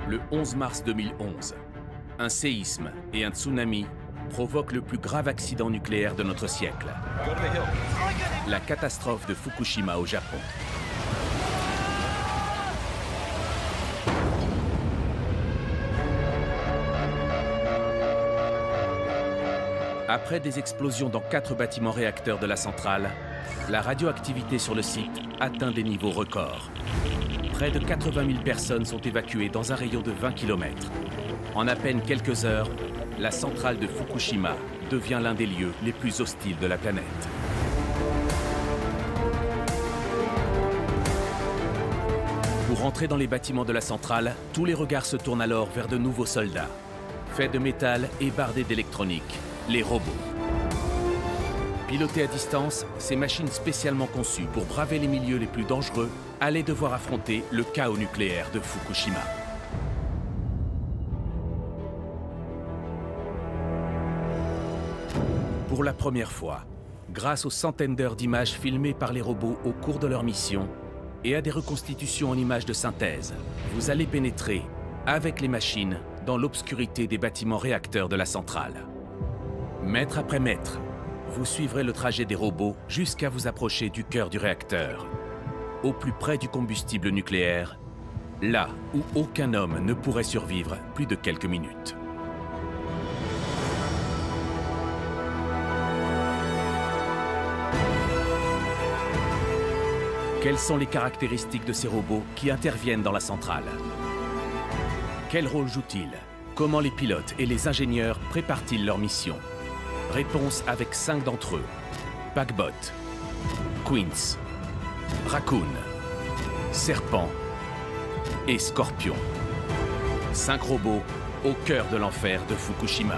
Le 11 mars 2011, un séisme et un tsunami provoquent le plus grave accident nucléaire de notre siècle. La catastrophe de Fukushima au Japon. Après des explosions dans 4 bâtiments réacteurs de la centrale, la radioactivité sur le site atteint des niveaux records. Près de 80 000 personnes sont évacuées dans un rayon de 20 km. En à peine quelques heures, la centrale de Fukushima devient l'un des lieux les plus hostiles de la planète. Pour entrer dans les bâtiments de la centrale, tous les regards se tournent alors vers de nouveaux soldats. Faits de métal et bardés d'électronique, les robots. Pilotées à distance, ces machines spécialement conçues pour braver les milieux les plus dangereux allaient devoir affronter le chaos nucléaire de Fukushima. Pour la première fois, grâce aux centaines d'heures d'images filmées par les robots au cours de leur mission et à des reconstitutions en images de synthèse, vous allez pénétrer, avec les machines, dans l'obscurité des bâtiments réacteurs de la centrale. Mètre après mètre, vous suivrez le trajet des robots jusqu'à vous approcher du cœur du réacteur, au plus près du combustible nucléaire, là où aucun homme ne pourrait survivre plus de quelques minutes. Quelles sont les caractéristiques de ces robots qui interviennent dans la centrale? Quel rôle jouent-ils? Comment les pilotes et les ingénieurs préparent-ils leur mission? Réponse avec 5 d'entre eux. Packbot, Queens, Raccoon, Serpent et Scorpion. 5 robots au cœur de l'enfer de Fukushima.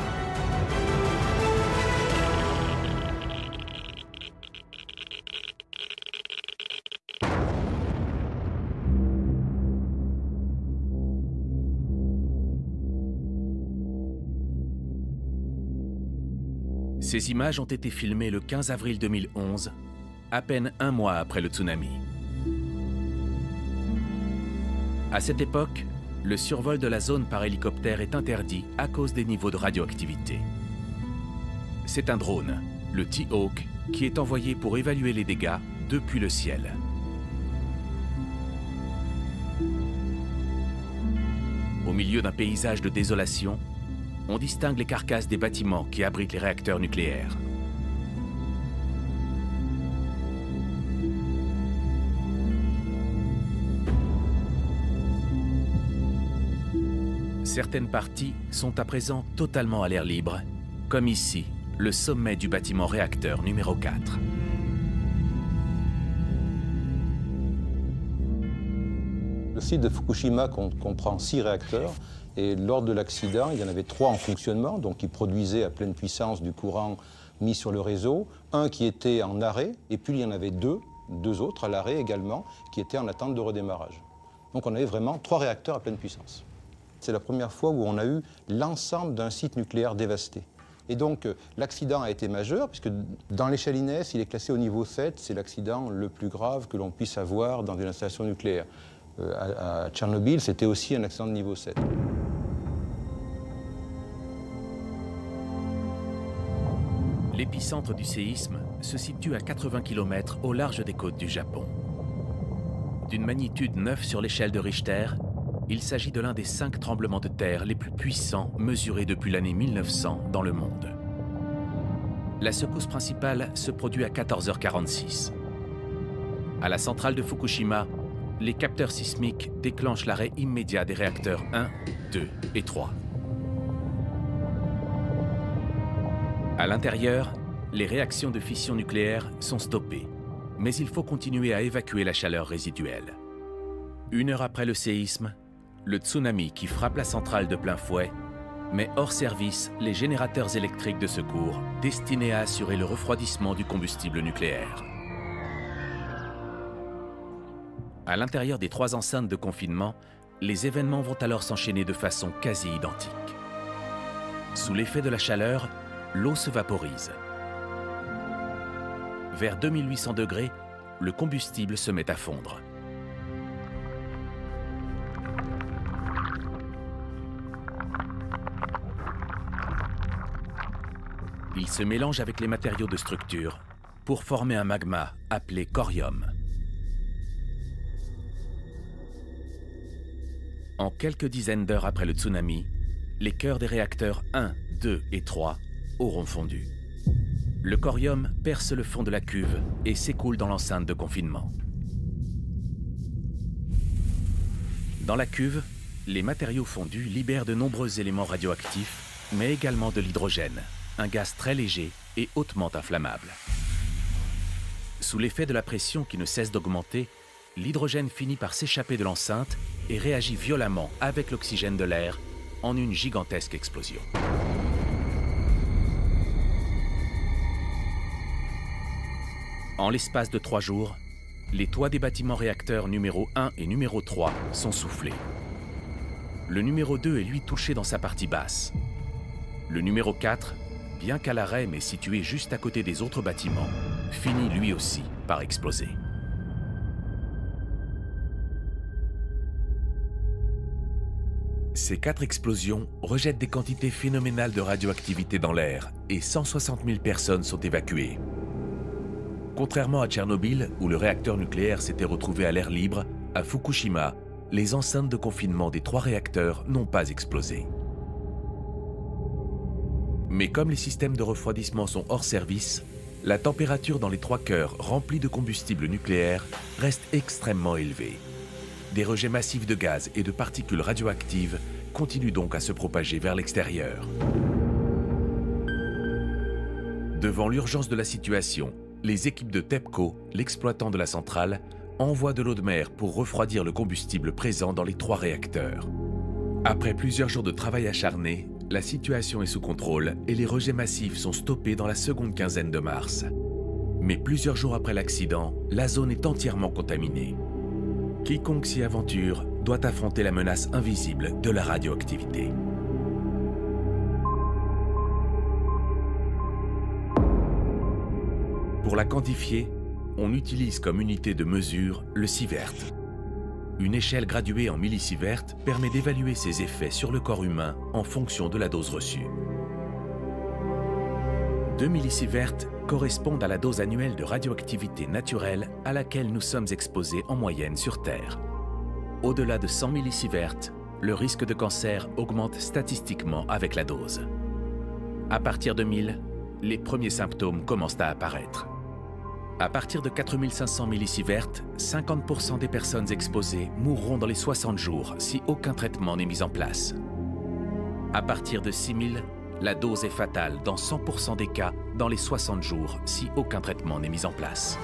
Ces images ont été filmées le 15 avril 2011, à peine un mois après le tsunami. À cette époque, le survol de la zone par hélicoptère est interdit à cause des niveaux de radioactivité. C'est un drone, le T-Hawk, qui est envoyé pour évaluer les dégâts depuis le ciel. Au milieu d'un paysage de désolation, on distingue les carcasses des bâtiments qui abritent les réacteurs nucléaires. Certaines parties sont à présent totalement à l'air libre, comme ici, le sommet du bâtiment réacteur numéro 4. Le site de Fukushima comprend 6 réacteurs et lors de l'accident, il y en avait 3 en fonctionnement, donc qui produisaient à pleine puissance du courant mis sur le réseau. Un qui était en arrêt et puis il y en avait deux autres à l'arrêt également qui étaient en attente de redémarrage. Donc on avait vraiment 3 réacteurs à pleine puissance. C'est la première fois où on a eu l'ensemble d'un site nucléaire dévasté. Et donc l'accident a été majeur puisque dans l'échelle INES, il est classé au niveau 7, c'est l'accident le plus grave que l'on puisse avoir dans une installation nucléaire. À Tchernobyl, c'était aussi un accident de niveau 7. L'épicentre du séisme se situe à 80 km au large des côtes du Japon. D'une magnitude 9 sur l'échelle de Richter, il s'agit de l'un des 5 tremblements de terre les plus puissants mesurés depuis l'année 1900 dans le monde. La secousse principale se produit à 14h46. À la centrale de Fukushima, les capteurs sismiques déclenchent l'arrêt immédiat des réacteurs 1, 2 et 3. À l'intérieur, les réactions de fission nucléaire sont stoppées, mais il faut continuer à évacuer la chaleur résiduelle. 1 heure après le séisme, le tsunami qui frappe la centrale de plein fouet met hors service les générateurs électriques de secours destinés à assurer le refroidissement du combustible nucléaire. À l'intérieur des 3 enceintes de confinement, les événements vont alors s'enchaîner de façon quasi identique. Sous l'effet de la chaleur, l'eau se vaporise. Vers 2800 degrés, le combustible se met à fondre. Il se mélange avec les matériaux de structure pour former un magma appelé corium. En quelques dizaines d'heures après le tsunami, les cœurs des réacteurs 1, 2 et 3 auront fondu. Le corium perce le fond de la cuve et s'écoule dans l'enceinte de confinement. Dans la cuve, les matériaux fondus libèrent de nombreux éléments radioactifs, mais également de l'hydrogène, un gaz très léger et hautement inflammable. Sous l'effet de la pression qui ne cesse d'augmenter, l'hydrogène finit par s'échapper de l'enceinte et réagit violemment avec l'oxygène de l'air en une gigantesque explosion. En l'espace de 3 jours, les toits des bâtiments réacteurs numéro 1 et numéro 3 sont soufflés. Le numéro 2 est lui touché dans sa partie basse. Le numéro 4, bien qu'à l'arrêt mais situé juste à côté des autres bâtiments, finit lui aussi par exploser. Ces 4 explosions rejettent des quantités phénoménales de radioactivité dans l'air et 160 000 personnes sont évacuées. Contrairement à Tchernobyl, où le réacteur nucléaire s'était retrouvé à l'air libre, à Fukushima, les enceintes de confinement des 3 réacteurs n'ont pas explosé. Mais comme les systèmes de refroidissement sont hors service, la température dans les 3 cœurs remplis de combustible nucléaire reste extrêmement élevée. Des rejets massifs de gaz et de particules radioactives continuent donc à se propager vers l'extérieur. Devant l'urgence de la situation, les équipes de TEPCO, l'exploitant de la centrale, envoient de l'eau de mer pour refroidir le combustible présent dans les 3 réacteurs. Après plusieurs jours de travail acharné, la situation est sous contrôle et les rejets massifs sont stoppés dans la seconde quinzaine de mars. Mais plusieurs jours après l'accident, la zone est entièrement contaminée. Quiconque s'y aventure doit affronter la menace invisible de la radioactivité. Pour la quantifier, on utilise comme unité de mesure le sievert. Une échelle graduée en millisievert permet d'évaluer ses effets sur le corps humain en fonction de la dose reçue. 2 millisieverts correspondent à la dose annuelle de radioactivité naturelle à laquelle nous sommes exposés en moyenne sur Terre. Au-delà de 100 millisieverts, le risque de cancer augmente statistiquement avec la dose. À partir de 1000, les premiers symptômes commencent à apparaître. À partir de 4500 millisieverts, 50% des personnes exposées mourront dans les 60 jours si aucun traitement n'est mis en place. À partir de 6000, la dose est fatale dans 100% des cas dans les 60 jours si aucun traitement n'est mis en place.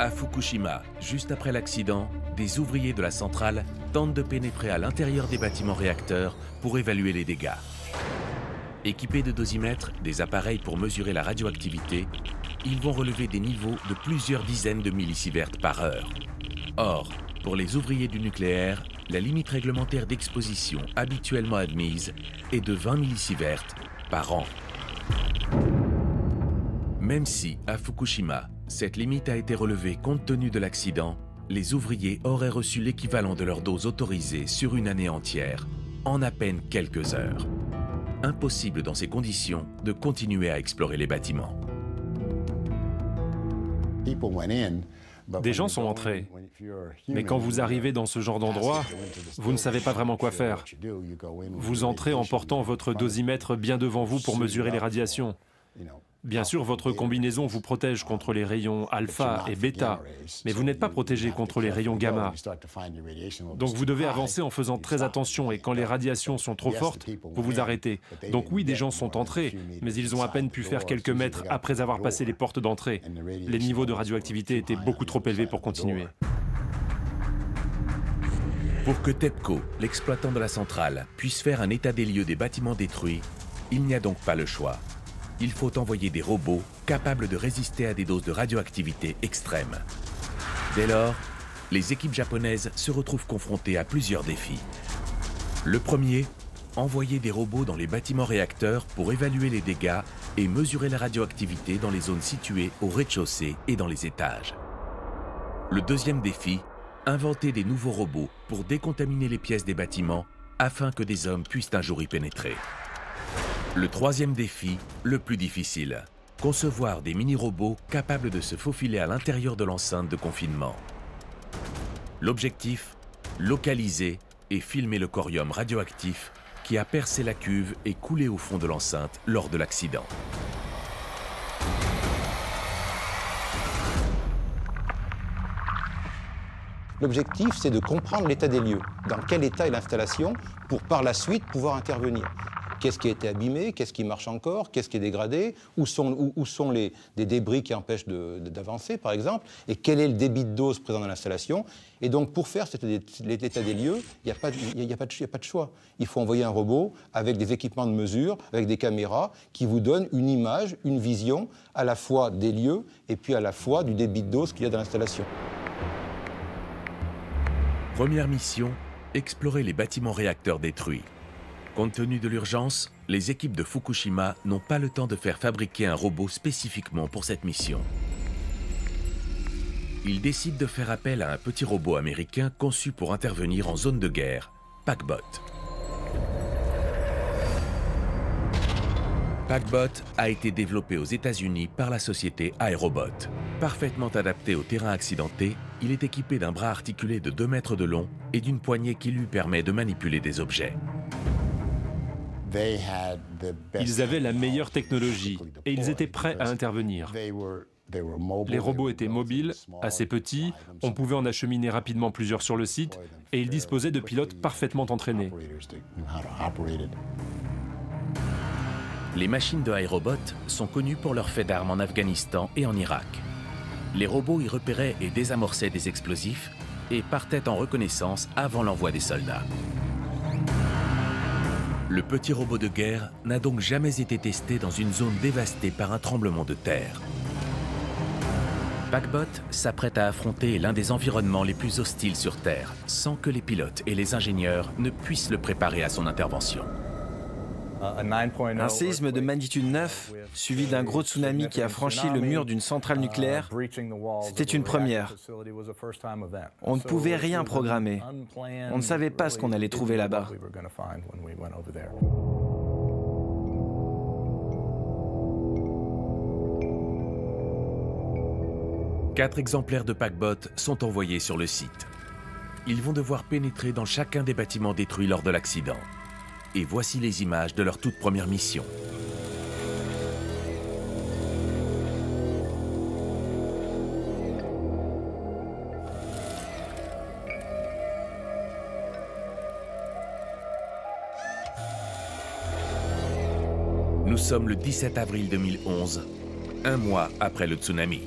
À Fukushima, juste après l'accident, des ouvriers de la centrale tentent de pénétrer à l'intérieur des bâtiments réacteurs pour évaluer les dégâts. Équipés de dosimètres, des appareils pour mesurer la radioactivité, ils vont relever des niveaux de plusieurs dizaines de millisieverts par heure. Or, pour les ouvriers du nucléaire, la limite réglementaire d'exposition habituellement admise est de 20 millisieverts par an. Même si, à Fukushima, cette limite a été relevée compte tenu de l'accident, les ouvriers auraient reçu l'équivalent de leur dose autorisée sur une année entière, en à peine quelques heures. Impossible dans ces conditions de continuer à explorer les bâtiments. Des gens sont entrés, mais quand vous arrivez dans ce genre d'endroit, vous ne savez pas vraiment quoi faire. Vous entrez en portant votre dosimètre bien devant vous pour mesurer les radiations. Bien sûr, votre combinaison vous protège contre les rayons alpha et bêta, mais vous n'êtes pas protégé contre les rayons gamma. Donc vous devez avancer en faisant très attention et quand les radiations sont trop fortes, vous vous arrêtez. Donc oui, des gens sont entrés, mais ils ont à peine pu faire quelques mètres après avoir passé les portes d'entrée. Les niveaux de radioactivité étaient beaucoup trop élevés pour continuer. Pour que TEPCO, l'exploitant de la centrale, puisse faire un état des lieux des bâtiments détruits, il n'y a donc pas le choix. Il faut envoyer des robots capables de résister à des doses de radioactivité extrêmes. Dès lors, les équipes japonaises se retrouvent confrontées à plusieurs défis. Le premier, envoyer des robots dans les bâtiments réacteurs pour évaluer les dégâts et mesurer la radioactivité dans les zones situées au rez-de-chaussée et dans les étages. Le deuxième défi, inventer des nouveaux robots pour décontaminer les pièces des bâtiments afin que des hommes puissent un jour y pénétrer. Le troisième défi, le plus difficile. Concevoir des mini-robots capables de se faufiler à l'intérieur de l'enceinte de confinement. L'objectif, localiser et filmer le corium radioactif qui a percé la cuve et coulé au fond de l'enceinte lors de l'accident. L'objectif, c'est de comprendre l'état des lieux. Dans quel état est l'installation pour par la suite pouvoir intervenir. Qu'est-ce qui a été abîmé, qu'est-ce qui marche encore, qu'est-ce qui est dégradé, où sont des débris qui empêchent d'avancer, par exemple, et quel est le débit de dose présent dans l'installation. Et donc, pour faire l'état des lieux, il n'y a pas de choix. Il faut envoyer un robot avec des équipements de mesure, avec des caméras, qui vous donnent une image, une vision, à la fois des lieux et puis à la fois du débit de dose qu'il y a dans l'installation. Première mission, explorer les bâtiments réacteurs détruits. Compte tenu de l'urgence, les équipes de Fukushima n'ont pas le temps de faire fabriquer un robot spécifiquement pour cette mission. Ils décident de faire appel à un petit robot américain conçu pour intervenir en zone de guerre, Packbot. Packbot a été développé aux États-Unis par la société iRobot. Parfaitement adapté au terrain accidenté, il est équipé d'un bras articulé de 2 mètres de long et d'une poignée qui lui permet de manipuler des objets. Ils avaient la meilleure technologie et ils étaient prêts à intervenir. Les robots étaient mobiles, assez petits, on pouvait en acheminer rapidement plusieurs sur le site et ils disposaient de pilotes parfaitement entraînés. Les machines de iRobot sont connues pour leurs faits d'armes en Afghanistan et en Irak. Les robots y repéraient et désamorçaient des explosifs et partaient en reconnaissance avant l'envoi des soldats. Le petit robot de guerre n'a donc jamais été testé dans une zone dévastée par un tremblement de terre. Packbot s'apprête à affronter l'un des environnements les plus hostiles sur Terre, sans que les pilotes et les ingénieurs ne puissent le préparer à son intervention. Un séisme de magnitude 9, suivi d'un gros tsunami qui a franchi le mur d'une centrale nucléaire, c'était une première. On ne pouvait rien programmer. On ne savait pas ce qu'on allait trouver là-bas. Quatre exemplaires de Packbot sont envoyés sur le site. Ils vont devoir pénétrer dans chacun des bâtiments détruits lors de l'accident. Et voici les images de leur toute première mission. Nous sommes le 17 avril 2011, un mois après le tsunami.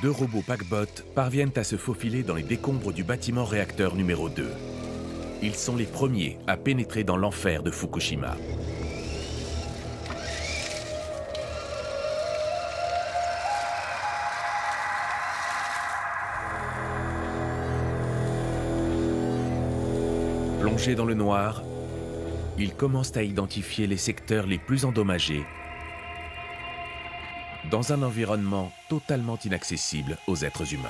Deux robots Packbot parviennent à se faufiler dans les décombres du bâtiment réacteur numéro 2. Ils sont les premiers à pénétrer dans l'enfer de Fukushima. Plongés dans le noir, ils commencent à identifier les secteurs les plus endommagés dans un environnement totalement inaccessible aux êtres humains.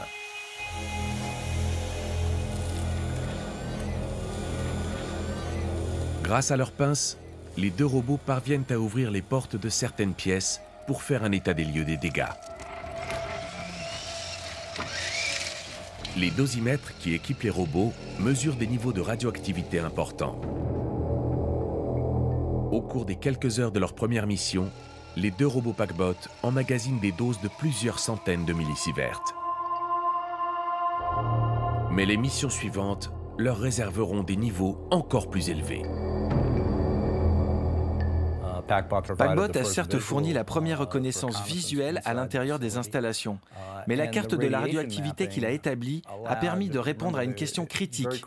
Grâce à leurs pinces, les deux robots parviennent à ouvrir les portes de certaines pièces pour faire un état des lieux des dégâts. Les dosimètres qui équipent les robots mesurent des niveaux de radioactivité importants. Au cours des quelques heures de leur première mission, les deux robots Packbot emmagasinent des doses de plusieurs centaines de millisieverts. Mais les missions suivantes leur réserveront des niveaux encore plus élevés. Packbot a certes fourni la première reconnaissance visuelle à l'intérieur des installations, mais la carte de la radioactivité qu'il a établie a permis de répondre à une question critique.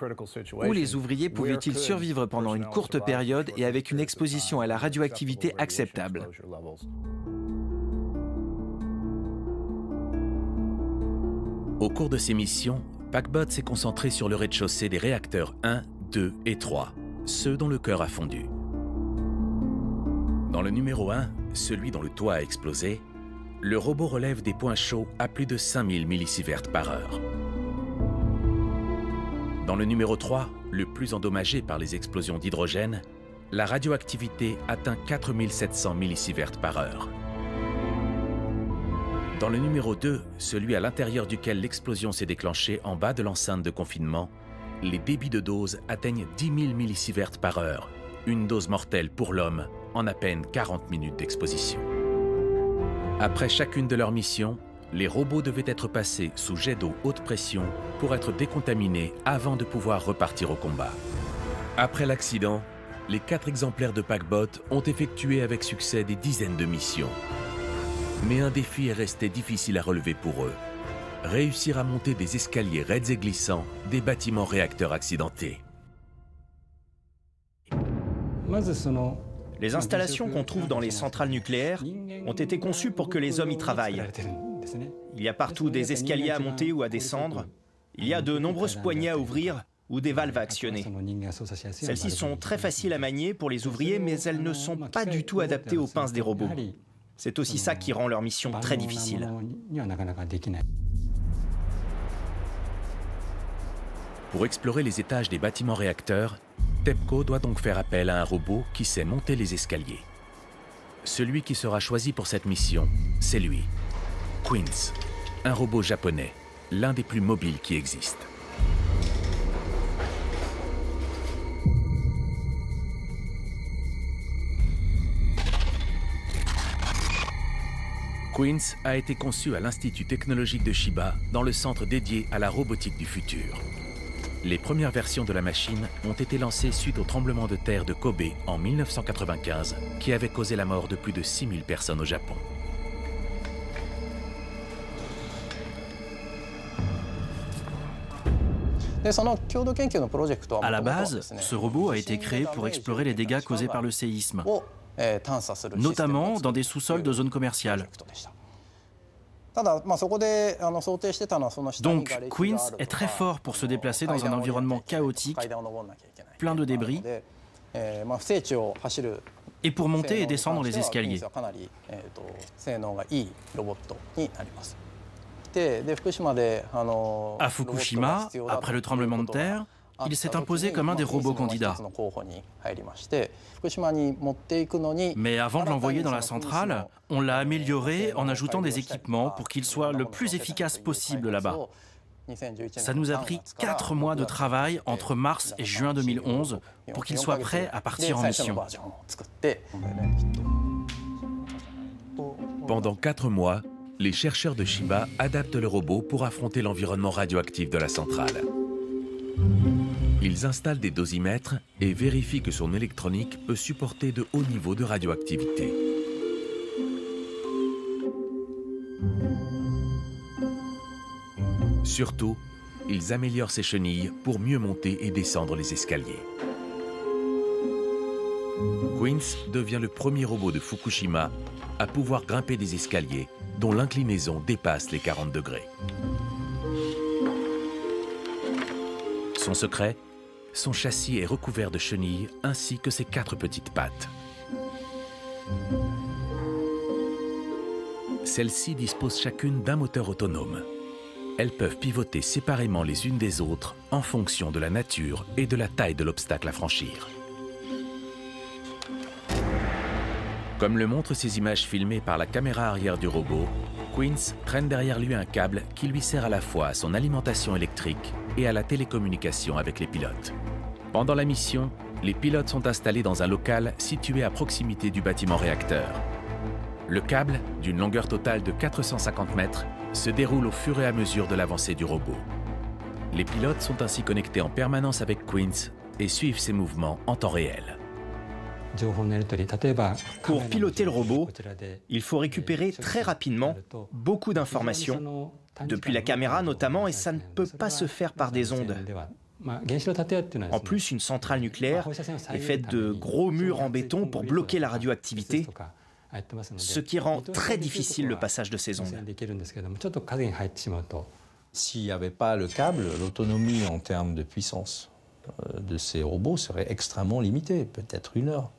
Où les ouvriers pouvaient-ils survivre pendant une courte période et avec une exposition à la radioactivité acceptable? Au cours de ces missions, Packbot s'est concentré sur le rez-de-chaussée des réacteurs 1, 2 et 3, ceux dont le cœur a fondu. Dans le numéro 1, celui dont le toit a explosé, le robot relève des points chauds à plus de 5000 millisieverts par heure. Dans le numéro 3, le plus endommagé par les explosions d'hydrogène, la radioactivité atteint 4700 millisieverts par heure. Dans le numéro 2, celui à l'intérieur duquel l'explosion s'est déclenchée en bas de l'enceinte de confinement, les débits de dose atteignent 10 000 millisieverts par heure, une dose mortelle pour l'homme en à peine 40 minutes d'exposition. Après chacune de leurs missions, les robots devaient être passés sous jet d'eau haute pression pour être décontaminés avant de pouvoir repartir au combat. Après l'accident, les 4 exemplaires de Packbot ont effectué avec succès des dizaines de missions. Mais un défi est resté difficile à relever pour eux. Réussir à monter des escaliers raides et glissants des bâtiments réacteurs accidentés. Les installations qu'on trouve dans les centrales nucléaires ont été conçues pour que les hommes y travaillent. Il y a partout des escaliers à monter ou à descendre. Il y a de nombreuses poignées à ouvrir ou des valves à actionner. Celles-ci sont très faciles à manier pour les ouvriers, mais elles ne sont pas du tout adaptées aux pinces des robots. C'est aussi ça qui rend leur mission très difficile. Pour explorer les étages des bâtiments réacteurs, TEPCO doit donc faire appel à un robot qui sait monter les escaliers. Celui qui sera choisi pour cette mission, c'est lui, Quince, un robot japonais, l'un des plus mobiles qui existent. Quince a été conçu à l'Institut technologique de Chiba, dans le centre dédié à la robotique du futur. Les premières versions de la machine ont été lancées suite au tremblement de terre de Kobe en 1995, qui avait causé la mort de plus de 6000 personnes au Japon. À la base, ce robot a été créé pour explorer les dégâts causés par le séisme, notamment dans des sous-sols de zones commerciales. Donc, Quince est très fort pour se déplacer dans un environnement chaotique, plein de débris, et pour monter et descendre les escaliers. À Fukushima, après le tremblement de terre, il s'est imposé comme un des robots candidats. Mais avant de l'envoyer dans la centrale, on l'a amélioré en ajoutant des équipements pour qu'il soit le plus efficace possible là-bas. Ça nous a pris 4 mois de travail entre mars et juin 2011 pour qu'il soit prêt à partir en mission. Pendant 4 mois, les chercheurs de Chiba adaptent le robot pour affronter l'environnement radioactif de la centrale. Ils installent des dosimètres et vérifient que son électronique peut supporter de hauts niveaux de radioactivité. Surtout, ils améliorent ses chenilles pour mieux monter et descendre les escaliers. Quince devient le premier robot de Fukushima à pouvoir grimper des escaliers dont l'inclinaison dépasse les 40 degrés. Son secret, son châssis est recouvert de chenilles ainsi que ses 4 petites pattes. Celles-ci disposent chacune d'un moteur autonome. Elles peuvent pivoter séparément les unes des autres en fonction de la nature et de la taille de l'obstacle à franchir. Comme le montrent ces images filmées par la caméra arrière du robot, Quince traîne derrière lui un câble qui lui sert à la fois à son alimentation électrique et à la télécommunication avec les pilotes. Pendant la mission, les pilotes sont installés dans un local situé à proximité du bâtiment réacteur. Le câble, d'une longueur totale de 450 mètres, se déroule au fur et à mesure de l'avancée du robot. Les pilotes sont ainsi connectés en permanence avec Quince et suivent ses mouvements en temps réel. Pour piloter le robot, il faut récupérer très rapidement beaucoup d'informations, depuis la caméra notamment, et ça ne peut pas se faire par des ondes. En plus, une centrale nucléaire est faite de gros murs en béton pour bloquer la radioactivité, ce qui rend très difficile le passage de ces ondes. S'il n'y avait pas le câble, l'autonomie en termes de puissance de ces robots serait extrêmement limitée, peut-être 1 heure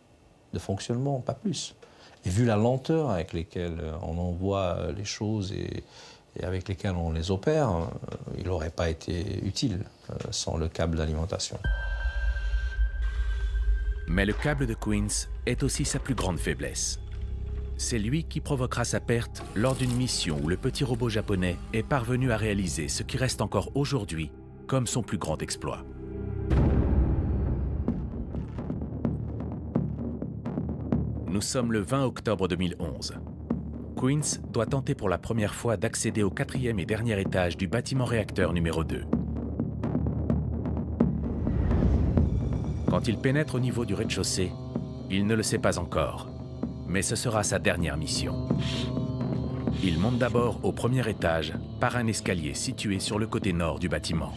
de fonctionnement, pas plus. Et vu la lenteur avec laquelle on envoie les choses et et avec lesquels on les opère, il n'aurait pas été utile sans le câble d'alimentation. Mais le câble de Queens est aussi sa plus grande faiblesse. C'est lui qui provoquera sa perte lors d'une mission où le petit robot japonais est parvenu à réaliser ce qui reste encore aujourd'hui comme son plus grand exploit. Nous sommes le 20 octobre 2011. Queens doit tenter pour la première fois d'accéder au 4e et dernier étage du bâtiment réacteur numéro 2. Quand il pénètre au niveau du rez-de-chaussée, il ne le sait pas encore, mais ce sera sa dernière mission. Il monte d'abord au premier étage par un escalier situé sur le côté nord du bâtiment.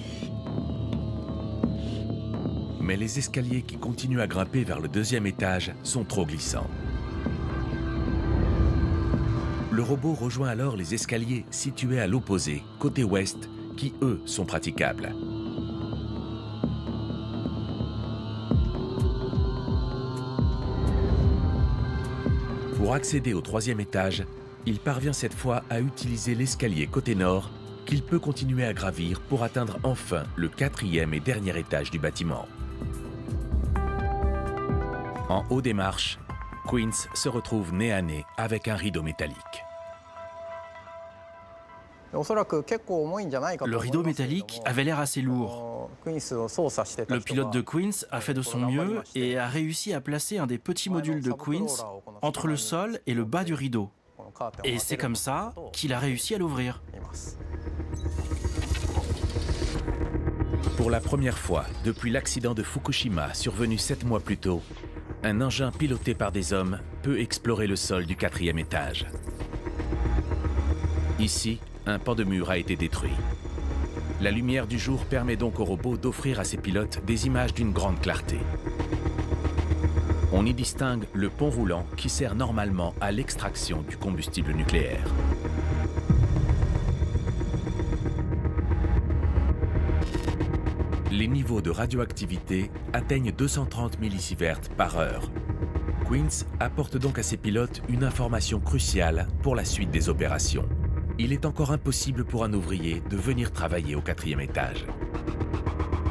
Mais les escaliers qui continuent à grimper vers le 2e étage sont trop glissants. Le robot rejoint alors les escaliers situés à l'opposé, côté ouest, qui eux sont praticables. Pour accéder au 3e étage, il parvient cette fois à utiliser l'escalier côté nord qu'il peut continuer à gravir pour atteindre enfin le 4e et dernier étage du bâtiment. En haut des marches, Queens se retrouve nez à nez avec un rideau métallique. Le rideau métallique avait l'air assez lourd. Le pilote de Queens a fait de son mieux et a réussi à placer un des petits modules de Queens entre le sol et le bas du rideau. Et c'est comme ça qu'il a réussi à l'ouvrir. Pour la première fois depuis l'accident de Fukushima survenu 7 mois plus tôt, un engin piloté par des hommes peut explorer le sol du 4e étage. Ici, un pan de mur a été détruit. La lumière du jour permet donc au robot d'offrir à ses pilotes des images d'une grande clarté. On y distingue le pont roulant qui sert normalement à l'extraction du combustible nucléaire. Les niveaux de radioactivité atteignent 230 millisieverts par heure. Queens apporte donc à ses pilotes une information cruciale pour la suite des opérations. Il est encore impossible pour un ouvrier de venir travailler au 4e étage.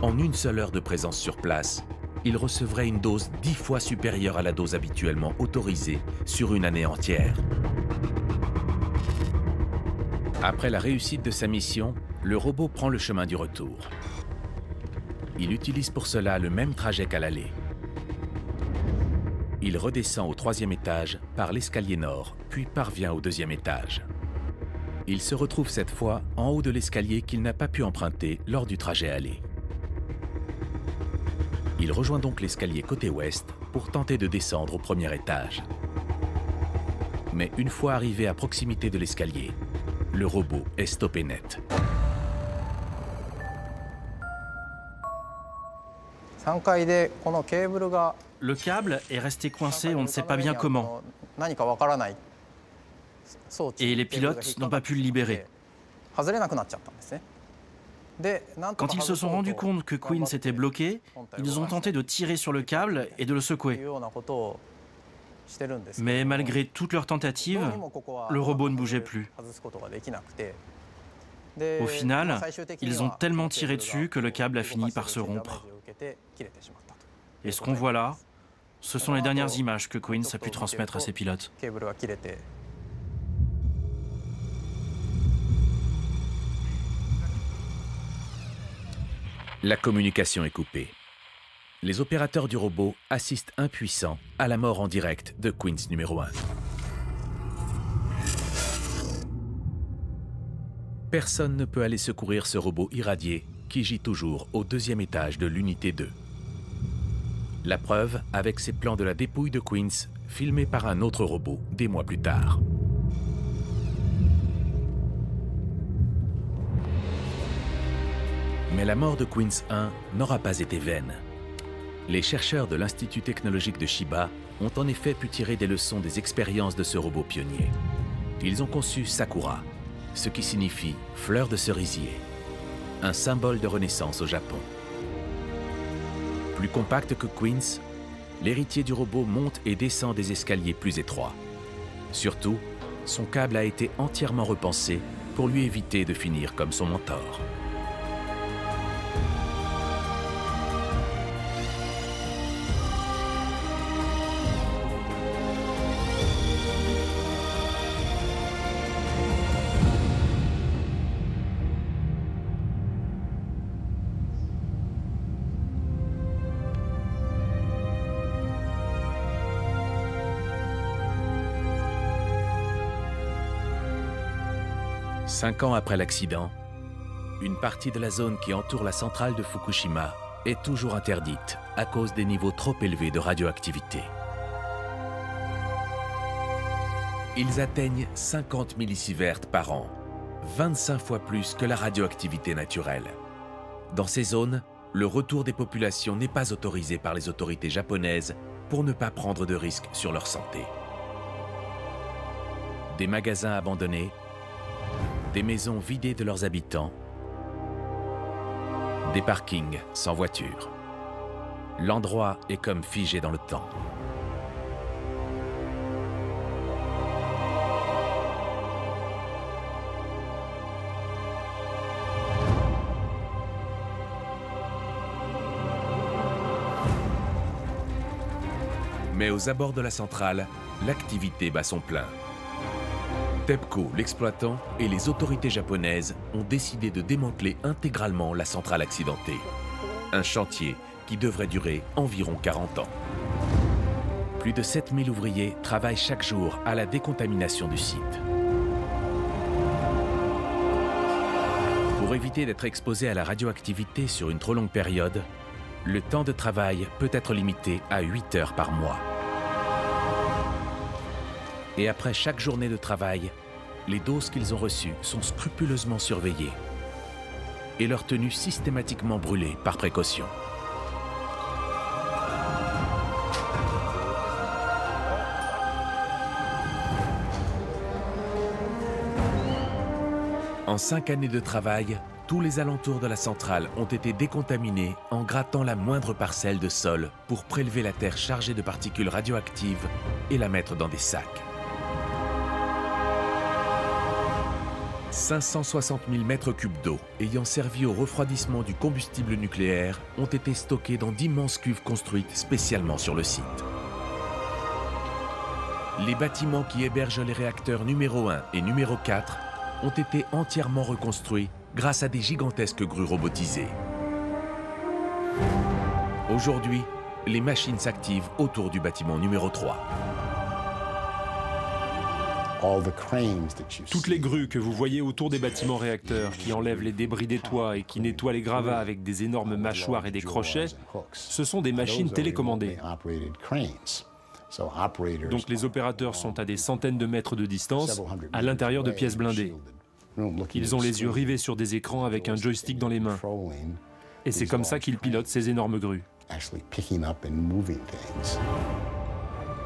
En une seule heure de présence sur place, il recevrait une dose 10 fois supérieure à la dose habituellement autorisée sur une année entière. Après la réussite de sa mission, le robot prend le chemin du retour. Il utilise pour cela le même trajet qu'à l'aller. Il redescend au 3e étage par l'escalier nord, puis parvient au 2e étage. Il se retrouve cette fois en haut de l'escalier qu'il n'a pas pu emprunter lors du trajet aller. Il rejoint donc l'escalier côté ouest pour tenter de descendre au 1er étage. Mais une fois arrivé à proximité de l'escalier, le robot est stoppé net. Le câble est resté coincé on ne sait pas bien comment. Et les pilotes n'ont pas pu le libérer. Quand ils se sont rendus compte que Queens était bloqué, ils ont tenté de tirer sur le câble et de le secouer. Mais malgré toutes leurs tentatives, le robot ne bougeait plus. Au final, ils ont tellement tiré dessus que le câble a fini par se rompre. Et ce qu'on voit là, ce sont les dernières images que Queens a pu transmettre à ses pilotes. La communication est coupée. Les opérateurs du robot assistent impuissants à la mort en direct de Queens numéro 1. Personne ne peut aller secourir ce robot irradié qui gît toujours au 2e étage de l'unité 2. La preuve avec ces plans de la dépouille de Queens filmés par un autre robot des mois plus tard. Mais la mort de Queens 1 n'aura pas été vaine. Les chercheurs de l'Institut technologique de Chiba ont en effet pu tirer des leçons des expériences de ce robot pionnier. Ils ont conçu Sakura, ce qui signifie fleur de cerisier, un symbole de renaissance au Japon. Plus compact que Queens, l'héritier du robot monte et descend des escaliers plus étroits. Surtout, son câble a été entièrement repensé pour lui éviter de finir comme son mentor. Cinq ans après l'accident, une partie de la zone qui entoure la centrale de Fukushima est toujours interdite à cause des niveaux trop élevés de radioactivité. Ils atteignent 50 millisieverts par an, 25 fois plus que la radioactivité naturelle. Dans ces zones, le retour des populations n'est pas autorisé par les autorités japonaises pour ne pas prendre de risques sur leur santé. Des magasins abandonnés, des maisons vidées de leurs habitants, des parkings sans voiture. L'endroit est comme figé dans le temps. Mais aux abords de la centrale, l'activité bat son plein. TEPCO, l'exploitant, et les autorités japonaises ont décidé de démanteler intégralement la centrale accidentée. Un chantier qui devrait durer environ 40 ans. Plus de 7000 ouvriers travaillent chaque jour à la décontamination du site. Pour éviter d'être exposé à la radioactivité sur une trop longue période, le temps de travail peut être limité à 8 heures par mois. Et après chaque journée de travail, les doses qu'ils ont reçues sont scrupuleusement surveillées et leur tenue systématiquement brûlée par précaution. En 5 années de travail, tous les alentours de la centrale ont été décontaminés en grattant la moindre parcelle de sol pour prélever la terre chargée de particules radioactives et la mettre dans des sacs. 560 000 mètres cubes d'eau ayant servi au refroidissement du combustible nucléaire ont été stockés dans d'immenses cuves construites spécialement sur le site. Les bâtiments qui hébergent les réacteurs numéro 1 et numéro 4 ont été entièrement reconstruits grâce à des gigantesques grues robotisées. Aujourd'hui, les machines s'activent autour du bâtiment numéro 3. Toutes les grues que vous voyez autour des bâtiments réacteurs, qui enlèvent les débris des toits et qui nettoient les gravats avec des énormes mâchoires et des crochets, ce sont des machines télécommandées. Donc les opérateurs sont à des centaines de mètres de distance, à l'intérieur de pièces blindées. Ils ont les yeux rivés sur des écrans avec un joystick dans les mains. Et c'est comme ça qu'ils pilotent ces énormes grues.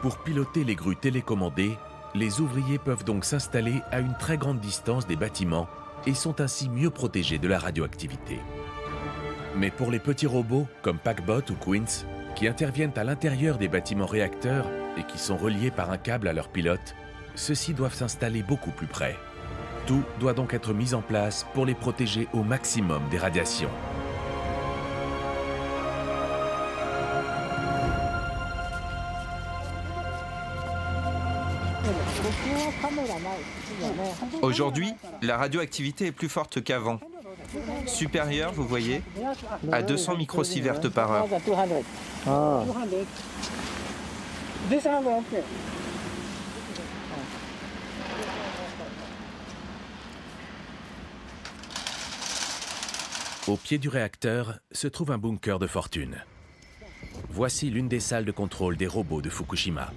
Pour piloter les grues télécommandées, les ouvriers peuvent donc s'installer à une très grande distance des bâtiments et sont ainsi mieux protégés de la radioactivité. Mais pour les petits robots, comme Packbot ou Quince, qui interviennent à l'intérieur des bâtiments réacteurs et qui sont reliés par un câble à leur pilote, ceux-ci doivent s'installer beaucoup plus près. Tout doit donc être mis en place pour les protéger au maximum des radiations. Aujourd'hui, la radioactivité est plus forte qu'avant. Supérieure, vous voyez, à 200 microsieverts par heure. Au pied du réacteur se trouve un bunker de fortune. Voici l'une des salles de contrôle des robots de Fukushima.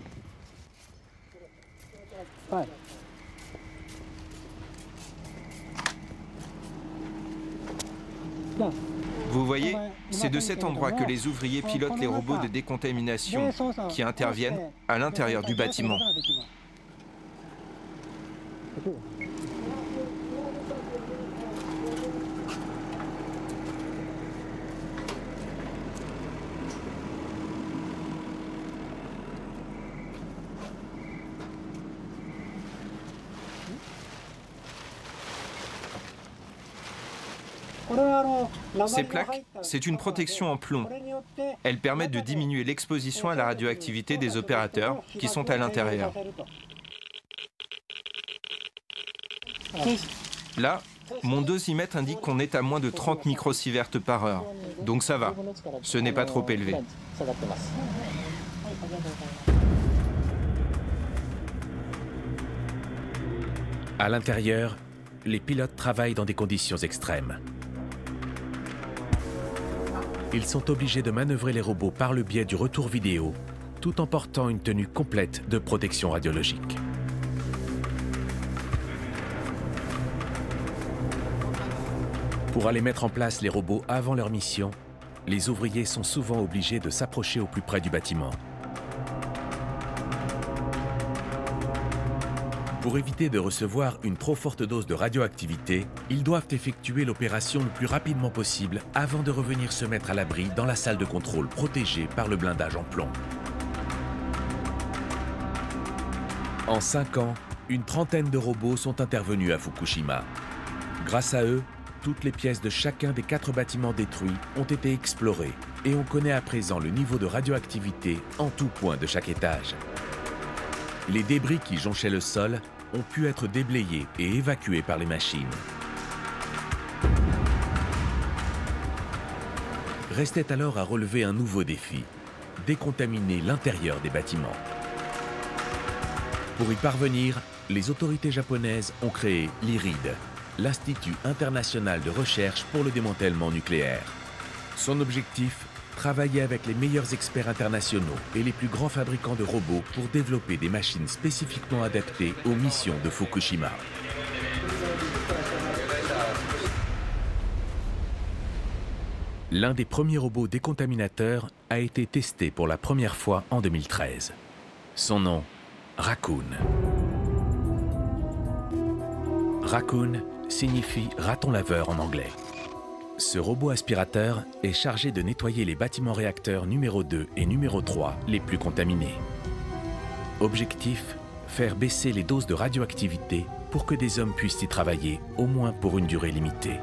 Vous voyez, c'est de cet endroit que les ouvriers pilotent les robots de décontamination qui interviennent à l'intérieur du bâtiment. Ces plaques, c'est une protection en plomb. Elles permettent de diminuer l'exposition à la radioactivité des opérateurs qui sont à l'intérieur. Là, mon dosimètre indique qu'on est à moins de 30 microsieverts par heure. Donc ça va, ce n'est pas trop élevé. À l'intérieur, les pilotes travaillent dans des conditions extrêmes. Ils sont obligés de manœuvrer les robots par le biais du retour vidéo, tout en portant une tenue complète de protection radiologique. Pour aller mettre en place les robots avant leur mission, les ouvriers sont souvent obligés de s'approcher au plus près du bâtiment. Pour éviter de recevoir une trop forte dose de radioactivité, ils doivent effectuer l'opération le plus rapidement possible avant de revenir se mettre à l'abri dans la salle de contrôle protégée par le blindage en plomb. En 5 ans, une trentaine de robots sont intervenus à Fukushima. Grâce à eux, toutes les pièces de chacun des 4 bâtiments détruits ont été explorées et on connaît à présent le niveau de radioactivité en tout point de chaque étage. Les débris qui jonchaient le sol ont pu être déblayés et évacués par les machines. Restait alors à relever un nouveau défi, décontaminer l'intérieur des bâtiments. Pour y parvenir, les autorités japonaises ont créé l'IRID, l'Institut international de recherche pour le démantèlement nucléaire. Son objectif, travailler avec les meilleurs experts internationaux et les plus grands fabricants de robots pour développer des machines spécifiquement adaptées aux missions de Fukushima. L'un des premiers robots décontaminateurs a été testé pour la première fois en 2013. Son nom, Raccoon. Raccoon signifie raton laveur en anglais. Ce robot aspirateur est chargé de nettoyer les bâtiments réacteurs numéro 2 et numéro 3 les plus contaminés. Objectif, faire baisser les doses de radioactivité pour que des hommes puissent y travailler au moins pour une durée limitée.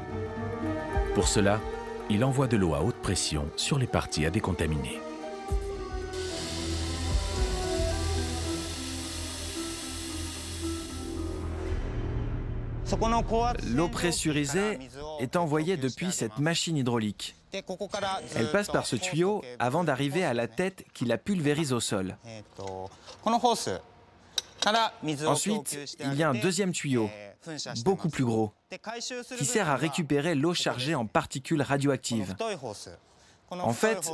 Pour cela, il envoie de l'eau à haute pression sur les parties à décontaminer. L'eau pressurisée est envoyée depuis cette machine hydraulique. Elle passe par ce tuyau avant d'arriver à la tête qui la pulvérise au sol. Ensuite, il y a un deuxième tuyau, beaucoup plus gros, qui sert à récupérer l'eau chargée en particules radioactives. En fait,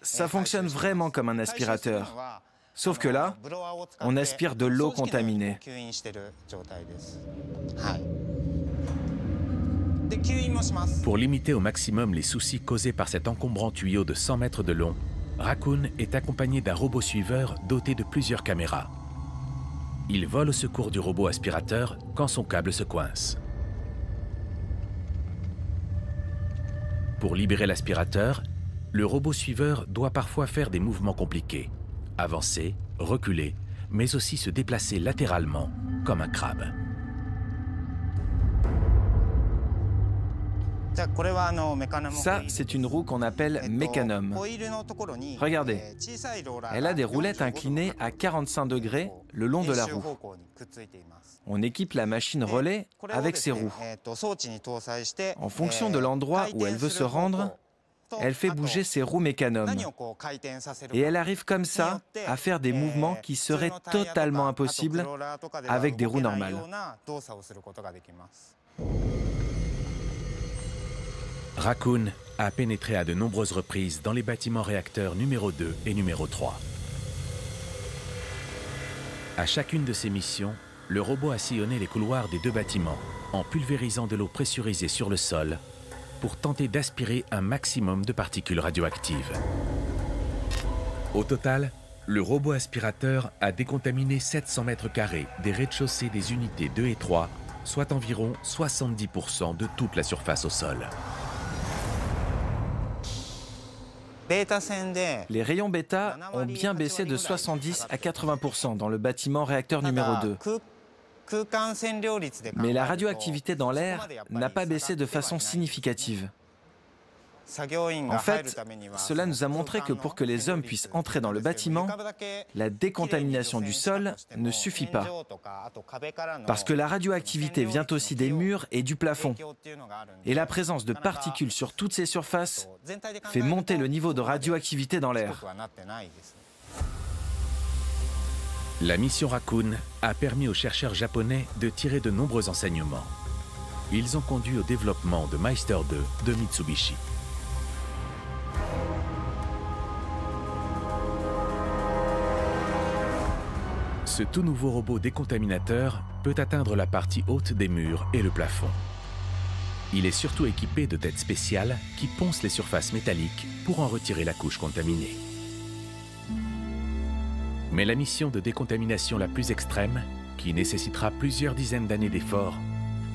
ça fonctionne vraiment comme un aspirateur. Sauf que là, on aspire de l'eau contaminée. Pour limiter au maximum les soucis causés par cet encombrant tuyau de 100 mètres de long, Raccoon est accompagné d'un robot suiveur doté de plusieurs caméras. Il vole au secours du robot aspirateur quand son câble se coince. Pour libérer l'aspirateur, le robot suiveur doit parfois faire des mouvements compliqués. Avancer, reculer, mais aussi se déplacer latéralement, comme un crabe. Ça, c'est une roue qu'on appelle mécanum. Regardez, elle a des roulettes inclinées à 45 degrés le long de la roue. On équipe la machine relais avec ces roues. En fonction de l'endroit où elle veut se rendre, elle fait bouger ses roues mécanum. Et elle arrive comme ça à faire des mouvements qui seraient totalement impossibles avec des roues normales. Raccoon a pénétré à de nombreuses reprises dans les bâtiments réacteurs numéro 2 et numéro 3. À chacune de ces missions, le robot a sillonné les couloirs des 2 bâtiments en pulvérisant de l'eau pressurisée sur le sol pour tenter d'aspirer un maximum de particules radioactives. Au total, le robot aspirateur a décontaminé 700 mètres carrés des rez-de-chaussée des unités 2 et 3, soit environ 70% de toute la surface au sol. Les rayons bêta ont bien baissé de 70 à 80% dans le bâtiment réacteur numéro 2. Mais la radioactivité dans l'air n'a pas baissé de façon significative. En fait, cela nous a montré que pour que les hommes puissent entrer dans le bâtiment, la décontamination du sol ne suffit pas. Parce que la radioactivité vient aussi des murs et du plafond. Et la présence de particules sur toutes ces surfaces fait monter le niveau de radioactivité dans l'air. La mission Raccoon a permis aux chercheurs japonais de tirer de nombreux enseignements. Ils ont conduit au développement de Meister 2 de Mitsubishi. Ce tout nouveau robot décontaminateur peut atteindre la partie haute des murs et le plafond. Il est surtout équipé de têtes spéciales qui poncent les surfaces métalliques pour en retirer la couche contaminée. Mais la mission de décontamination la plus extrême, qui nécessitera plusieurs dizaines d'années d'efforts,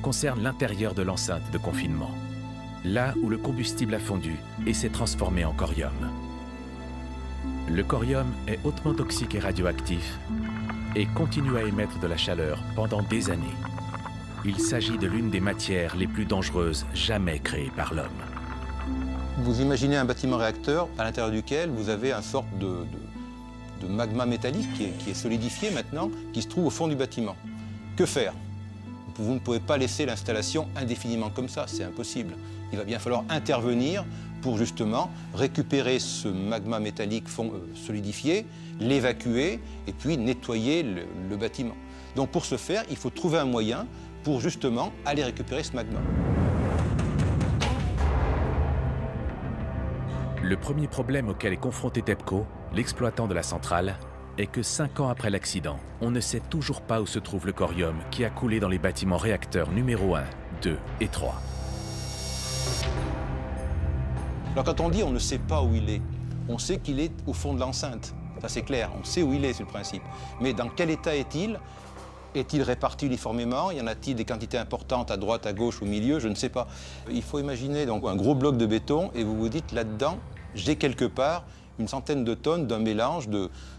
concerne l'intérieur de l'enceinte de confinement, là où le combustible a fondu et s'est transformé en corium. Le corium est hautement toxique et radioactif et continue à émettre de la chaleur pendant des années. Il s'agit de l'une des matières les plus dangereuses jamais créées par l'homme. Vous imaginez un bâtiment réacteur à l'intérieur duquel vous avez une sorte de magma métallique qui est solidifié maintenant, qui se trouve au fond du bâtiment. Que faire? Vous ne pouvez pas laisser l'installation indéfiniment comme ça, c'est impossible. Il va bien falloir intervenir pour justement récupérer ce magma métallique solidifié, l'évacuer et puis nettoyer le bâtiment. Donc pour ce faire, il faut trouver un moyen pour justement aller récupérer ce magma. Le premier problème auquel est confronté TEPCO, l'exploitant de la centrale, est que 5 ans après l'accident, on ne sait toujours pas où se trouve le corium qui a coulé dans les bâtiments réacteurs numéro 1, 2 et 3. Alors quand on dit on ne sait pas où il est, on sait qu'il est au fond de l'enceinte. Ça c'est clair, on sait où il est, c'est le principe. Mais dans quel état est-il? Est-il réparti uniformément? Y en a-t-il des quantités importantes à droite, à gauche, au milieu? Je ne sais pas. Il faut imaginer donc un gros bloc de béton et vous vous dites là-dedans, j'ai quelque part une centaine de tonnes d'un mélange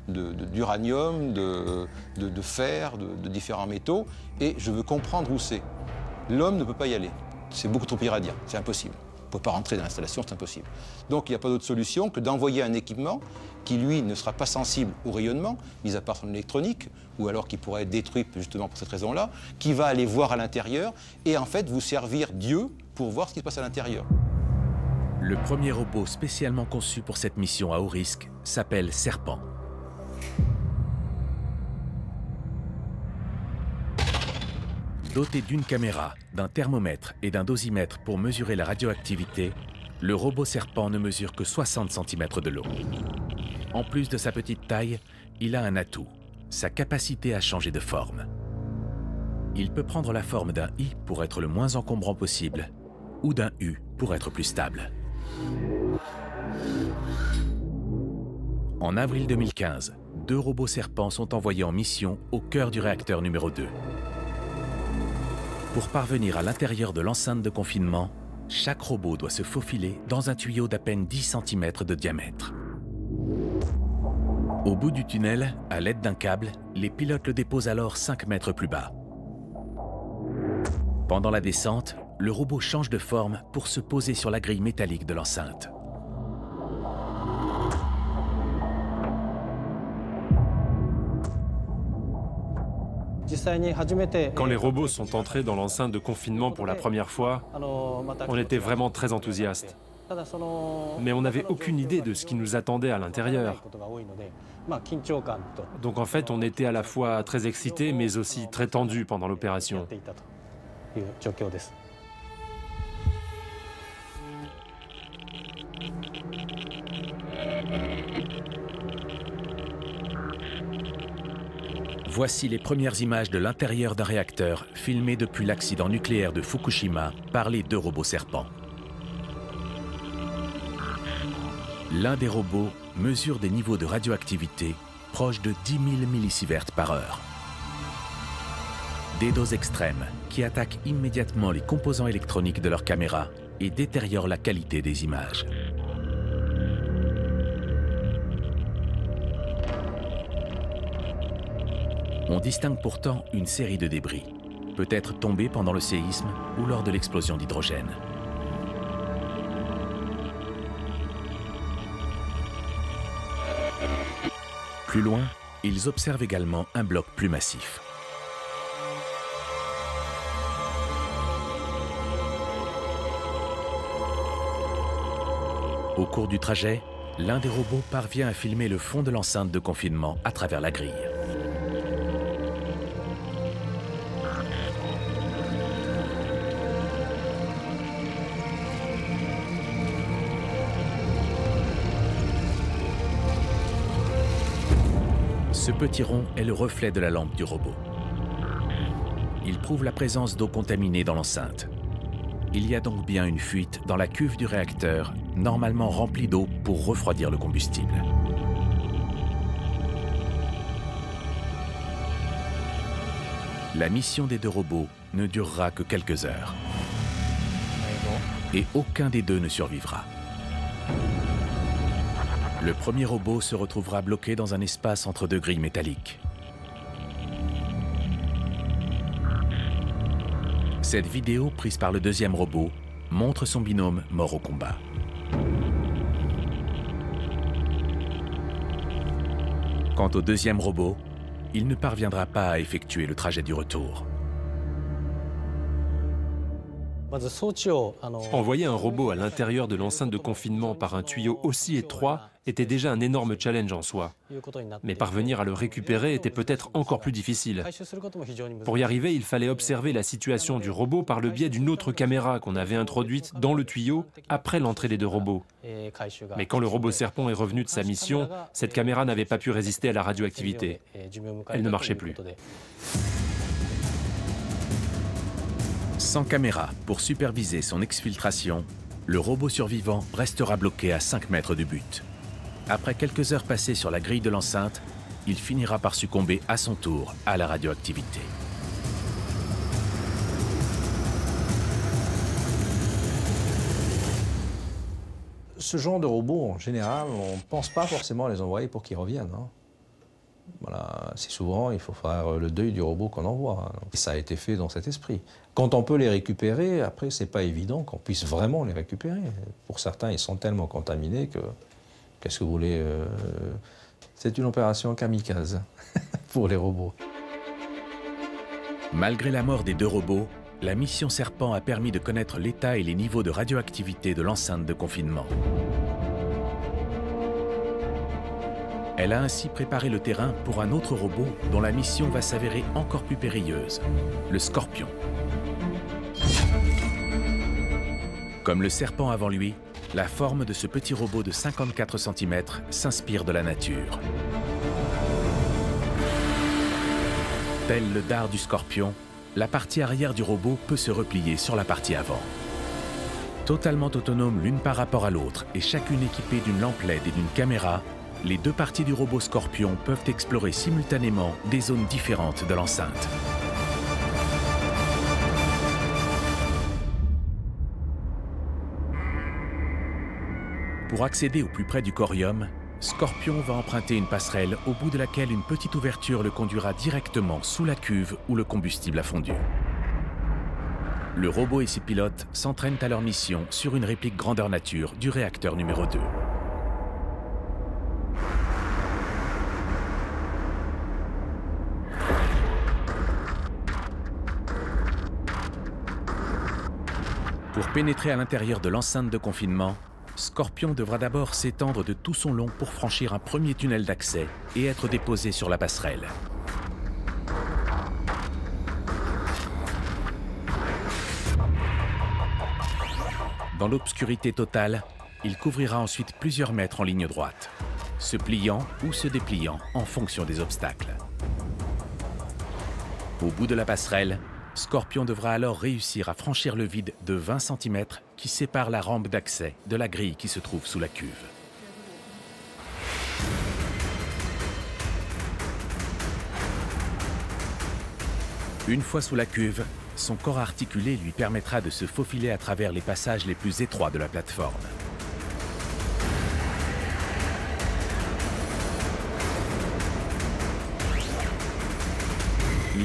d'uranium, de fer, de différents métaux, et je veux comprendre où c'est. L'homme ne peut pas y aller. C'est beaucoup trop irradiant, c'est impossible. On ne peut pas rentrer dans l'installation, c'est impossible. Donc il n'y a pas d'autre solution que d'envoyer un équipement qui, lui, ne sera pas sensible au rayonnement, mis à part son électronique, ou alors qui pourrait être détruit justement pour cette raison-là, qui va aller voir à l'intérieur et en fait vous servir Dieu pour voir ce qui se passe à l'intérieur. Le premier robot spécialement conçu pour cette mission à haut risque s'appelle Serpent. Doté d'une caméra, d'un thermomètre et d'un dosimètre pour mesurer la radioactivité, le robot Serpent ne mesure que 60 cm de long. En plus de sa petite taille, il a un atout, sa capacité à changer de forme. Il peut prendre la forme d'un I pour être le moins encombrant possible, ou d'un U pour être plus stable. En avril 2015, 2 robots Serpent sont envoyés en mission au cœur du réacteur numéro 2. Pour parvenir à l'intérieur de l'enceinte de confinement, chaque robot doit se faufiler dans un tuyau d'à peine 10 cm de diamètre. Au bout du tunnel, à l'aide d'un câble, les pilotes le déposent alors 5 mètres plus bas. Pendant la descente, le robot change de forme pour se poser sur la grille métallique de l'enceinte. Quand les robots sont entrés dans l'enceinte de confinement pour la première fois, on était vraiment très enthousiastes. Mais on n'avait aucune idée de ce qui nous attendait à l'intérieur. Donc en fait, on était à la fois très excités, mais aussi très tendus pendant l'opération. Voici les premières images de l'intérieur d'un réacteur filmées depuis l'accident nucléaire de Fukushima par les 2 robots Serpent. L'un des robots mesure des niveaux de radioactivité proches de 10 000 millisieverts par heure. Des doses extrêmes qui attaquent immédiatement les composants électroniques de leur caméra et détériorent la qualité des images. On distingue pourtant une série de débris, peut-être tombés pendant le séisme ou lors de l'explosion d'hydrogène. Plus loin, ils observent également un bloc plus massif. Au cours du trajet, l'un des robots parvient à filmer le fond de l'enceinte de confinement à travers la grille. Ce petit rond est le reflet de la lampe du robot. Il prouve la présence d'eau contaminée dans l'enceinte. Il y a donc bien une fuite dans la cuve du réacteur, normalement remplie d'eau pour refroidir le combustible. La mission des deux robots ne durera que quelques heures. Et aucun des deux ne survivra. Le premier robot se retrouvera bloqué dans un espace entre deux grilles métalliques. Cette vidéo, prise par le deuxième robot, montre son binôme mort au combat. Quant au deuxième robot, il ne parviendra pas à effectuer le trajet du retour. Envoyer un robot à l'intérieur de l'enceinte de confinement par un tuyau aussi étroit était déjà un énorme challenge en soi. Mais parvenir à le récupérer était peut-être encore plus difficile. Pour y arriver, il fallait observer la situation du robot par le biais d'une autre caméra qu'on avait introduite dans le tuyau après l'entrée des deux robots. Mais quand le robot Serpent est revenu de sa mission, cette caméra n'avait pas pu résister à la radioactivité. Elle ne marchait plus. Sans caméra pour superviser son exfiltration, le robot survivant restera bloqué à 5 mètres du but. Après quelques heures passées sur la grille de l'enceinte, il finira par succomber à son tour à la radioactivité. Ce genre de robots, en général, on ne pense pas forcément les envoyer pour qu'ils reviennent. Voilà, assez souvent, il faut faire le deuil du robot qu'on envoie. Et ça a été fait dans cet esprit. Quand on peut les récupérer, après, c'est pas évident qu'on puisse vraiment les récupérer. Pour certains, ils sont tellement contaminés que, qu'est-ce que vous voulez, c'est une opération kamikaze pour les robots. Malgré la mort des deux robots, la mission Serpent a permis de connaître l'état et les niveaux de radioactivité de l'enceinte de confinement. Elle a ainsi préparé le terrain pour un autre robot dont la mission va s'avérer encore plus périlleuse, le Scorpion. Comme le Serpent avant lui, la forme de ce petit robot de 54 cm s'inspire de la nature. Tel le dard du Scorpion, la partie arrière du robot peut se replier sur la partie avant. Totalement autonomes l'une par rapport à l'autre et chacune équipée d'une lampe LED et d'une caméra, les deux parties du robot Scorpion peuvent explorer simultanément des zones différentes de l'enceinte. Pour accéder au plus près du corium, Scorpion va emprunter une passerelle au bout de laquelle une petite ouverture le conduira directement sous la cuve où le combustible a fondu. Le robot et ses pilotes s'entraînent à leur mission sur une réplique grandeur nature du réacteur numéro 2. Pour pénétrer à l'intérieur de l'enceinte de confinement, Scorpion devra d'abord s'étendre de tout son long pour franchir un premier tunnel d'accès et être déposé sur la passerelle. Dans l'obscurité totale, il couvrira ensuite plusieurs mètres en ligne droite, se pliant ou se dépliant en fonction des obstacles. Au bout de la passerelle, Scorpion devra alors réussir à franchir le vide de 20 cm qui sépare la rampe d'accès de la grille qui se trouve sous la cuve. Une fois sous la cuve, son corps articulé lui permettra de se faufiler à travers les passages les plus étroits de la plateforme.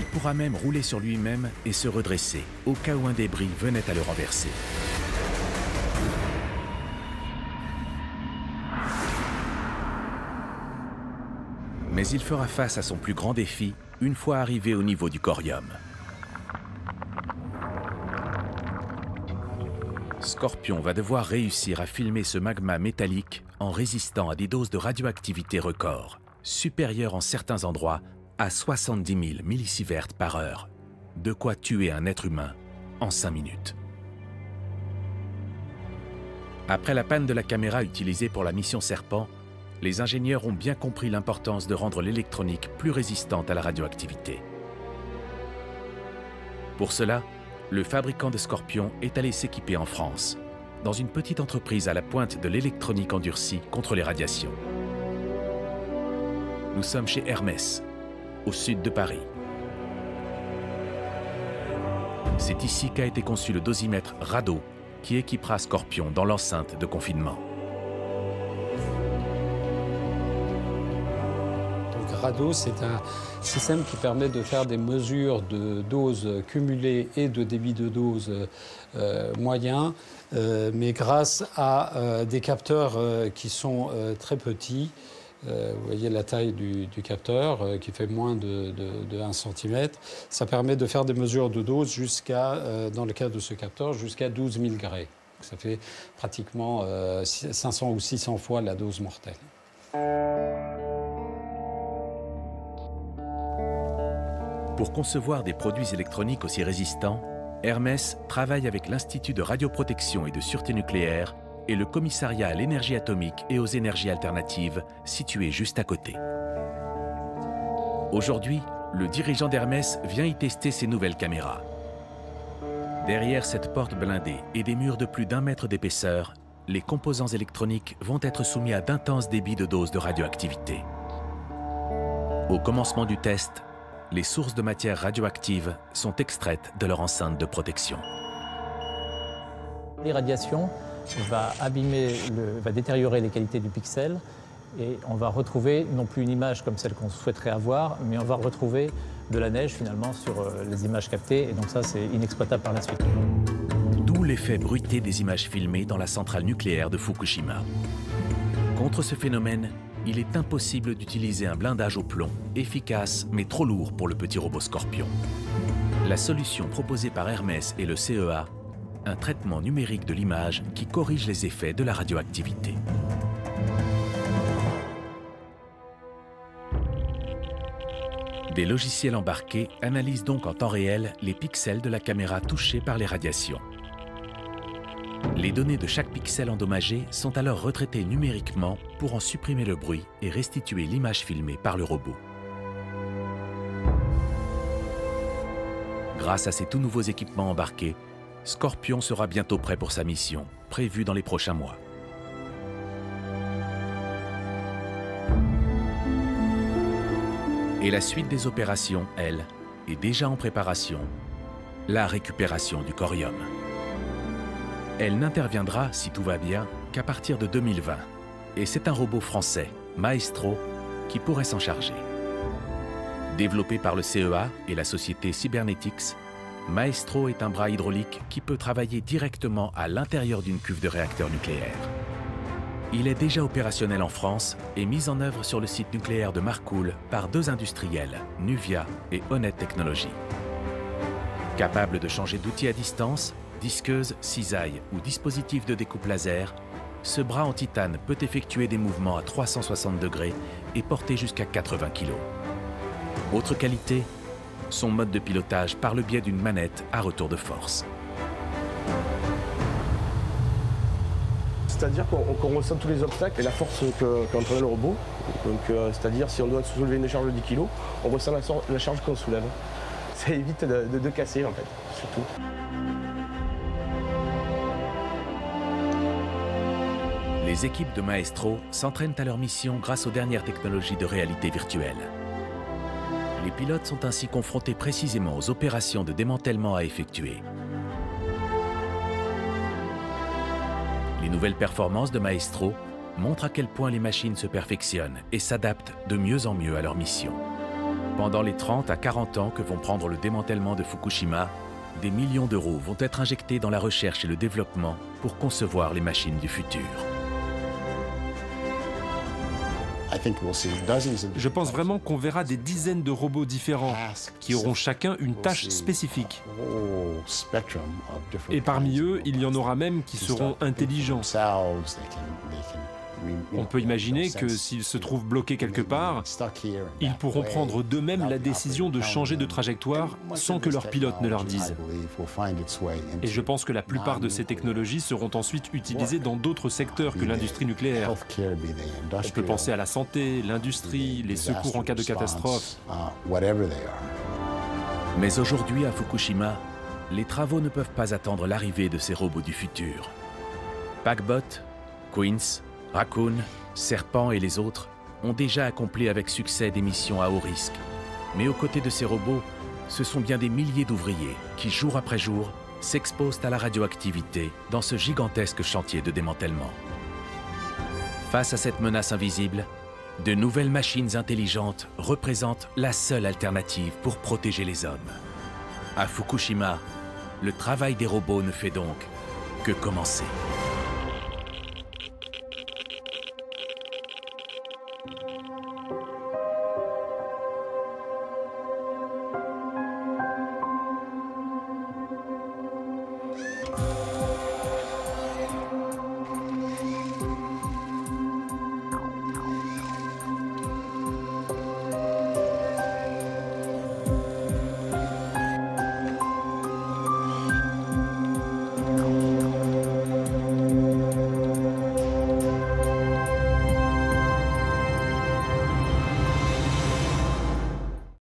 Il pourra même rouler sur lui-même et se redresser, au cas où un débris venait à le renverser. Mais il fera face à son plus grand défi une fois arrivé au niveau du corium. Scorpion va devoir réussir à filmer ce magma métallique en résistant à des doses de radioactivité records, supérieures en certains endroits à 70 000 millisieverts par heure. De quoi tuer un être humain en 5 minutes. Après la panne de la caméra utilisée pour la mission Serpent, les ingénieurs ont bien compris l'importance de rendre l'électronique plus résistante à la radioactivité. Pour cela, le fabricant de Scorpion est allé s'équiper en France, dans une petite entreprise à la pointe de l'électronique endurcie contre les radiations. Nous sommes chez Hermès, au sud de Paris. C'est ici qu'a été conçu le dosimètre Rado, qui équipera Scorpion dans l'enceinte de confinement. Rado, c'est un système qui permet de faire des mesures de doses cumulées et de débit de dose moyen, mais grâce à des capteurs qui sont très petits. Vous voyez la taille du capteur qui fait moins de 1 cm. Ça permet de faire des mesures de dose jusqu'à, dans le cas de ce capteur, jusqu'à 12 000 Gray. Ça fait pratiquement 500 ou 600 fois la dose mortelle. Pour concevoir des produits électroniques aussi résistants, Hermès travaille avec l'Institut de radioprotection et de sûreté nucléaire et le commissariat à l'énergie atomique et aux énergies alternatives, situé juste à côté. Aujourd'hui, le dirigeant d'Hermès vient y tester ses nouvelles caméras. Derrière cette porte blindée et des murs de plus d'1 mètre d'épaisseur, les composants électroniques vont être soumis à d'intenses débits de doses de radioactivité. Au commencement du test, les sources de matière radioactive sont extraites de leur enceinte de protection. L'irradiation va détériorer les qualités du pixel et on va retrouver non plus une image comme celle qu'on souhaiterait avoir, mais on va retrouver de la neige finalement sur les images captées et donc ça c'est inexploitable par la suite. D'où l'effet bruité des images filmées dans la centrale nucléaire de Fukushima. Contre ce phénomène, il est impossible d'utiliser un blindage au plomb, efficace mais trop lourd pour le petit robot Scorpion. La solution proposée par Hermès et le CEA, un traitement numérique de l'image qui corrige les effets de la radioactivité. Des logiciels embarqués analysent donc en temps réel les pixels de la caméra touchés par les radiations. Les données de chaque pixel endommagé sont alors retraitées numériquement pour en supprimer le bruit et restituer l'image filmée par le robot. Grâce à ces tout nouveaux équipements embarqués, Scorpion sera bientôt prêt pour sa mission, prévue dans les prochains mois. Et la suite des opérations, elle, est déjà en préparation, la récupération du corium. Elle n'interviendra, si tout va bien, qu'à partir de 2020. Et c'est un robot français, Maestro, qui pourrait s'en charger. Développé par le CEA et la société Cybernetics, Maestro est un bras hydraulique qui peut travailler directement à l'intérieur d'une cuve de réacteur nucléaire. Il est déjà opérationnel en France et mis en œuvre sur le site nucléaire de Marcoule par 2 industriels, Nuvia et Honnête Technologies. Capable de changer d'outil à distance, disqueuse, cisaille ou dispositif de découpe laser, ce bras en titane peut effectuer des mouvements à 360 degrés et porter jusqu'à 80 kg. Autre qualité, son mode de pilotage par le biais d'une manette à retour de force. C'est-à-dire qu'on ressent tous les obstacles et la force qu'entraîne le robot. C'est-à-dire si on doit soulever une charge de 10 kg, on ressent la charge qu'on soulève. Ça évite de casser en fait, surtout. Les équipes de Maestro s'entraînent à leur mission grâce aux dernières technologies de réalité virtuelle. Les pilotes sont ainsi confrontés précisément aux opérations de démantèlement à effectuer. Les nouvelles performances de Maestro montrent à quel point les machines se perfectionnent et s'adaptent de mieux en mieux à leur mission. Pendant les 30 à 40 ans que vont prendre le démantèlement de Fukushima, des millions d'euros vont être injectés dans la recherche et le développement pour concevoir les machines du futur. Je pense vraiment qu'on verra des dizaines de robots différents qui auront chacun une tâche spécifique. Et parmi eux, il y en aura même qui seront intelligents. On peut imaginer que s'ils se trouvent bloqués quelque part, ils pourront prendre d'eux-mêmes la décision de changer de trajectoire sans que leur pilote ne leur dise. Et je pense que la plupart de ces technologies seront ensuite utilisées dans d'autres secteurs que l'industrie nucléaire. On peut penser à la santé, l'industrie, les secours en cas de catastrophe. Mais aujourd'hui, à Fukushima, les travaux ne peuvent pas attendre l'arrivée de ces robots du futur. Packbot, Queens, Raccoon, Serpent et les autres ont déjà accompli avec succès des missions à haut risque. Mais aux côtés de ces robots, ce sont bien des milliers d'ouvriers qui, jour après jour, s'exposent à la radioactivité dans ce gigantesque chantier de démantèlement. Face à cette menace invisible, de nouvelles machines intelligentes représentent la seule alternative pour protéger les hommes. À Fukushima, le travail des robots ne fait donc que commencer.